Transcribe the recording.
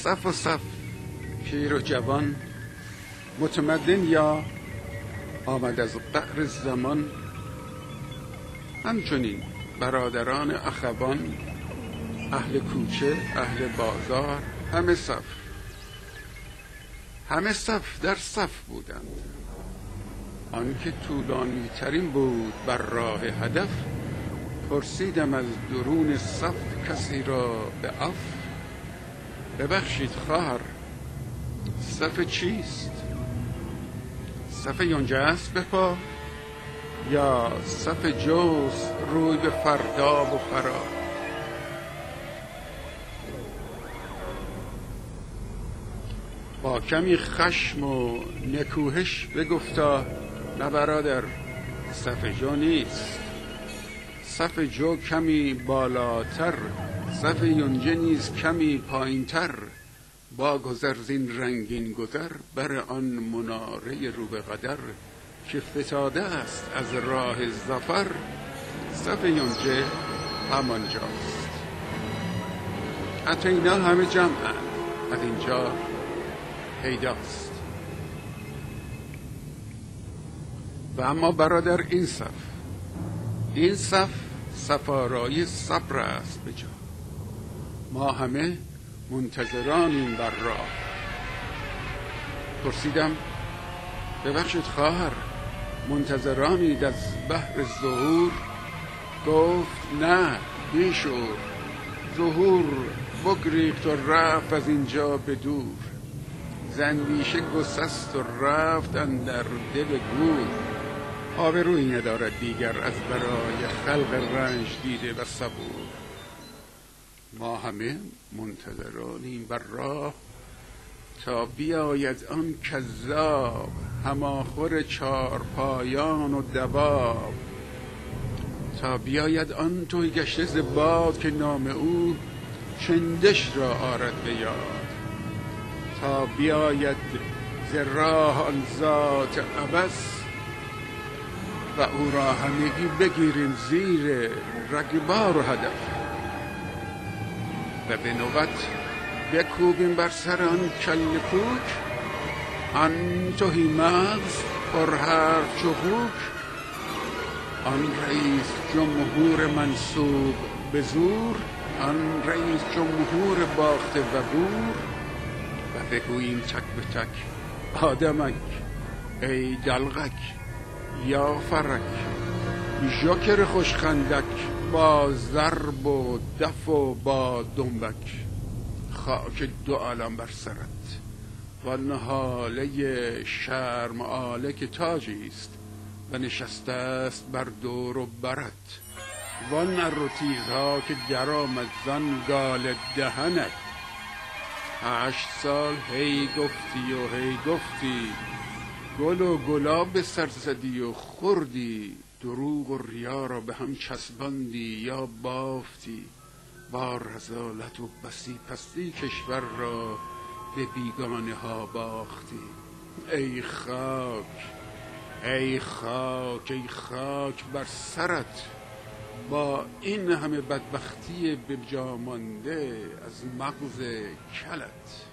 صف و صف، پیر و جوان، متمدن یا آمد از قعر زمان. همچنین برادران اخوان، اهل کوچه، اهل بازار، همه صف در صف بودند. آنکه طولانی ترین بود بر راه هدف، پرسیدم از درون صف کسی را به عفو. ببخشید خواهر، صف چیست؟ صف یونجه است به پا، یا صف جوز روی به فردا و فرا؟ با کمی خشم و نکوهش بگفتا نه برادر، صف جو نیست. صف جو کمی بالاتر، صف یونجه نیز کمی پایینتر. با گذر زین رنگین گذر، بر آن مناره رو به قدر، که فتاده است از راه ظفر. صف یونجه همانجاست. حتی اینا همه جمعند، از اینجا پیداست. و اما برادر این صف صفارای صبر است به جا. ما همه منتظرانیم بر راه. پرسیدم ببخشید خواهر، منتظرانید از بحر ظهور؟ گفت نه بیشعور، ظهور بگریخت و رفت از اینجا به دور. زندیشه گسست و رفت اندر دل گور. آبرویی ندارد دیگر از برای خلق رنج دیده و صبور. ما همه منتظرانیم بر راه، تا بیاید آن کذاب، هماخور چارپایان و دواب. تا بیاید آن توی گشته ز باد، که نام او چندش را آرد به یاد. تا بیاید ز راه آن ذات عبس، و او را همگی بگیریم زیر رگبار و هدف. و به نوبت بکوبیم بر سر آن کل کوک، آن تهی مغز پر حرف چو خوک. آن رئیس جمهور منصوب به زور، آن رئیس جمهور باخته و بور. و بگوییم تک به تک آدمک، ای دلغک یا فرک، ژوکر خوشخندک، با ضرب و دف و با دنبک. خاک دو عالم بر سرت، وان حاله شرم آله که تاجی است، و نشسته است بر دور و برت. وان ار و تیزها که در آمد زان گال دهنت. 8 سال هی گفتی و هی گفتی، گل و گلاب سر زدی و خوردی. دروغ و ریا را به هم چسباندی یا بافتی. با رذالت و بسی پستی کشور را به بیگانه ها باختی. ای خاک ای خاک ای خاک بر سرت، با این همه بدبختی به جا مانده از مغز کلت.